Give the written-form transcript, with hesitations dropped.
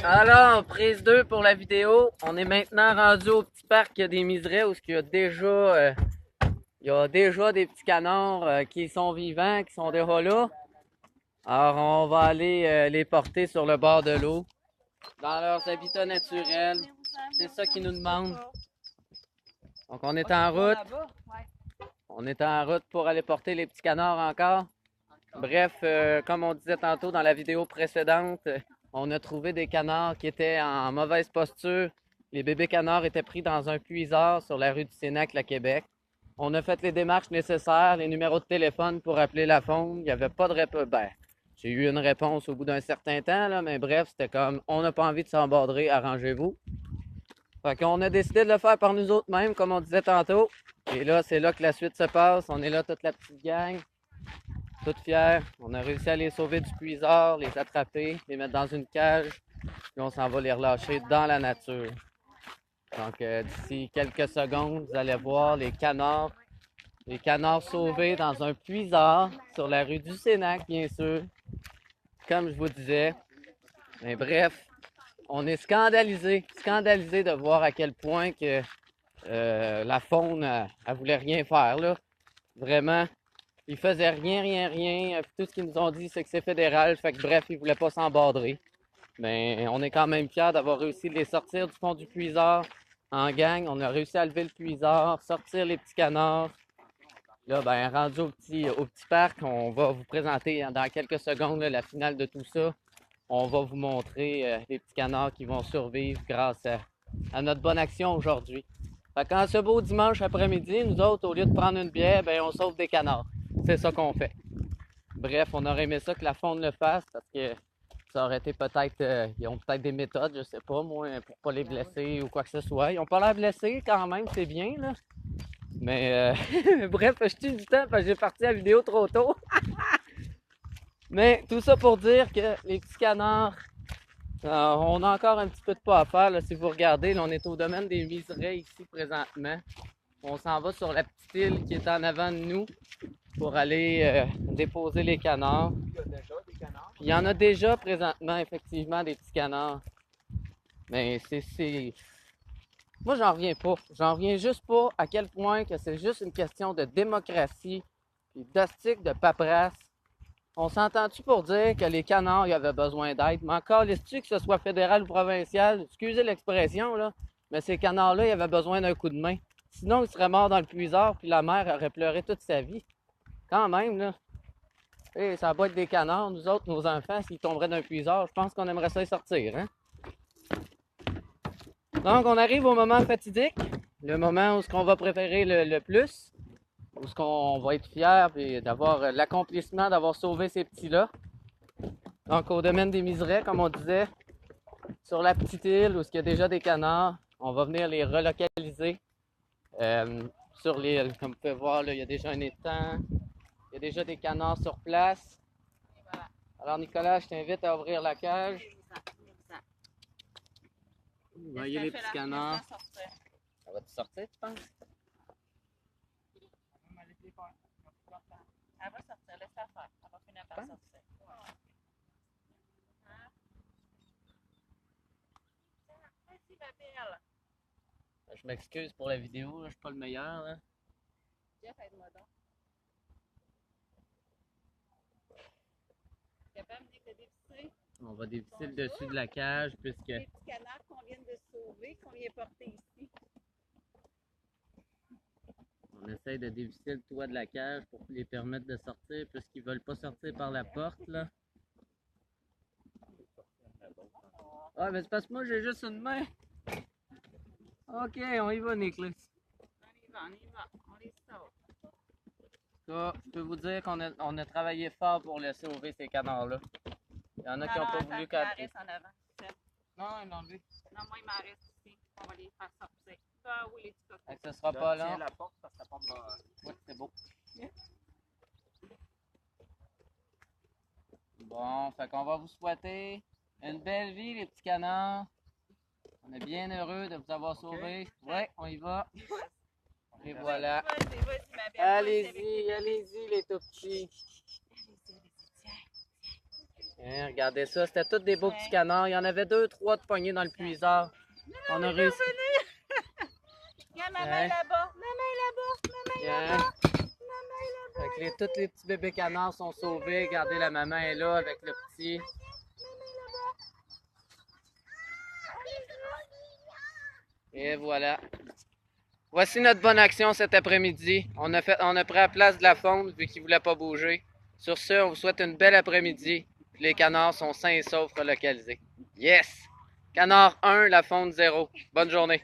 Alors, prise 2 pour la vidéo. On est maintenant rendu au petit parc des Miserets où il y a déjà des petits canards qui sont vivants, qui sont déjà là. Alors, on va aller les porter sur le bord de l'eau, dans leurs habitats naturels. C'est ça qu'ils nous demandent. Donc, on est en route. On est en route pour aller porter les petits canards encore. Bref, comme on disait tantôt dans la vidéo précédente, on a trouvé des canards qui étaient en mauvaise posture. Les bébés canards étaient pris dans un puisard sur la rue du Sénac, à Québec. On a fait les démarches nécessaires, les numéros de téléphone pour appeler la faune. Il n'y avait pas de réponse. Ben, j'ai eu une réponse au bout d'un certain temps, là, mais bref, c'était comme on n'a pas envie de s'emborder, arrangez-vous. Fait qu'on a décidé de le faire par nous autres mêmes, comme on disait tantôt. Et là, c'est là que la suite se passe. On est là, toute la petite gang. Toutes fiers. On a réussi à les sauver du puisard, les attraper, les mettre dans une cage, puis on s'en va les relâcher dans la nature. Donc, d'ici quelques secondes, vous allez voir les canards sauvés dans un puisard sur la rue du Sénac, bien sûr. Comme je vous disais. Mais bref, on est scandalisé de voir à quel point que la faune, elle voulait rien faire, là. Vraiment. Ils faisaient rien. Tout ce qu'ils nous ont dit, c'est que c'est fédéral. Fait que bref, ils voulaient pas s'embadrer. Mais on est quand même fiers d'avoir réussi de les sortir du fond du puisard en gang. On a réussi à lever le puisard, sortir les petits canards. Là, ben, rendu au petit parc, on va vous présenter dans quelques secondes là, la finale de tout ça. On va vous montrer les petits canards qui vont survivre grâce à notre bonne action aujourd'hui. Fait qu'en ce beau dimanche après-midi, nous autres, au lieu de prendre une bière, ben, on sauve des canards. C'est ça qu'on fait. Bref, on aurait aimé ça que la faune le fasse parce que ça aurait été peut-être. Ils ont peut-être des méthodes, je sais pas, moi, pour pas les blesser ou quoi que ce soit. Ils ont pas l'air blessés quand même, c'est bien, là. Mais bref, je tue du temps parce que j'ai parti la vidéo trop tôt. Mais tout ça pour dire que les petits canards, on a encore un petit peu de pas à faire. Là, si vous regardez, là, on est au domaine des Miserets ici présentement. On s'en va sur la petite île qui est en avant de nous pour aller déposer les canards. Il y a déjà des canards. Puis il y en a déjà présentement, effectivement, des petits canards. Mais c'est... Moi, j'en reviens pas. J'en reviens juste pas à quel point que c'est juste une question de démocratie puis d'hostique de paperasse. On s'entend-tu pour dire que les canards, ils avaient besoin d'aide? Mais encore, laisse-tu que ce soit fédéral ou provincial? Excusez l'expression, là. Mais ces canards-là, ils avaient besoin d'un coup de main. Sinon, ils seraient morts dans le puisard puis la mère aurait pleuré toute sa vie. Quand même, là. Hey, ça va être des canards, nous autres, nos enfants, s'ils tomberaient d'un puisard, je pense qu'on aimerait ça y sortir, hein? Donc, on arrive au moment fatidique, le moment où ce qu'on va préférer le plus, où ce qu'on va être fier et d'avoir l'accomplissement d'avoir sauvé ces petits-là. Donc, au domaine des Miserets, comme on disait, sur la petite île où il y a déjà des canards, on va venir les relocaliser sur l'île. Comme vous pouvez voir, là, il y a déjà un étang, il y a déjà des canards sur place. Alors, Nicolas, je t'invite à ouvrir la cage. Vous voyez les petits canards. Ça va te sortir, tu penses? Elle va sortir, laisse-la faire. Elle va finir par sortir. Merci, ma belle. Je m'excuse pour la vidéo, là, je suis pas le meilleur. Là. Jeff, aide-moi donc. Capable de dévisser On va dévisser le dessus de la cage puisque les petits canards qu'on vient de sauver, qu'on vient porter ici. on essaye de dévisser le toit de la cage pour les permettre de sortir puisqu'ils veulent pas sortir par la porte là. Ah, mais c'est parce que moi j'ai juste une main. Ok, on y va, Nicolas. On y va, on les sauve. Ça, je peux vous dire qu'on a travaillé fort pour les sauver, ces canards-là. Il y en a qui n'ont pas voulu cadrer. En avant. Non, ils l'ont vu. Non, moi, il m'en reste ici. On va les faire sortir. Ah oui, les petits coquins. Ce sera pas long. Tiens la porte parce que la porte va... Oui, c'est beau. Bon, fait qu'on va vous souhaiter une belle vie, les petits canards. On est bien heureux de vous avoir sauvés. Oui, on y va. Et voilà. Vas-y, ma belle. Allez-y, allez-y, les tout petits. Hein, regardez ça, c'était tous des beaux petits canards. Il y en avait 2, 3 de poignées dans le puisard. On a réussi. Il y a maman Hein? là-bas. Maman là-bas. Maman Hein? là-bas. Maman là-bas. Fait que tous les petits bébés canards sont sauvés. Regardez, la maman est là avec le petit. Et voilà. Voici notre bonne action cet après-midi. On a pris la place de la fonte vu qu'il ne voulait pas bouger. Sur ce, on vous souhaite une belle après-midi. Les canards sont sains et saufs relocalisés. Yes! Canard 1, la fonte 0. Bonne journée.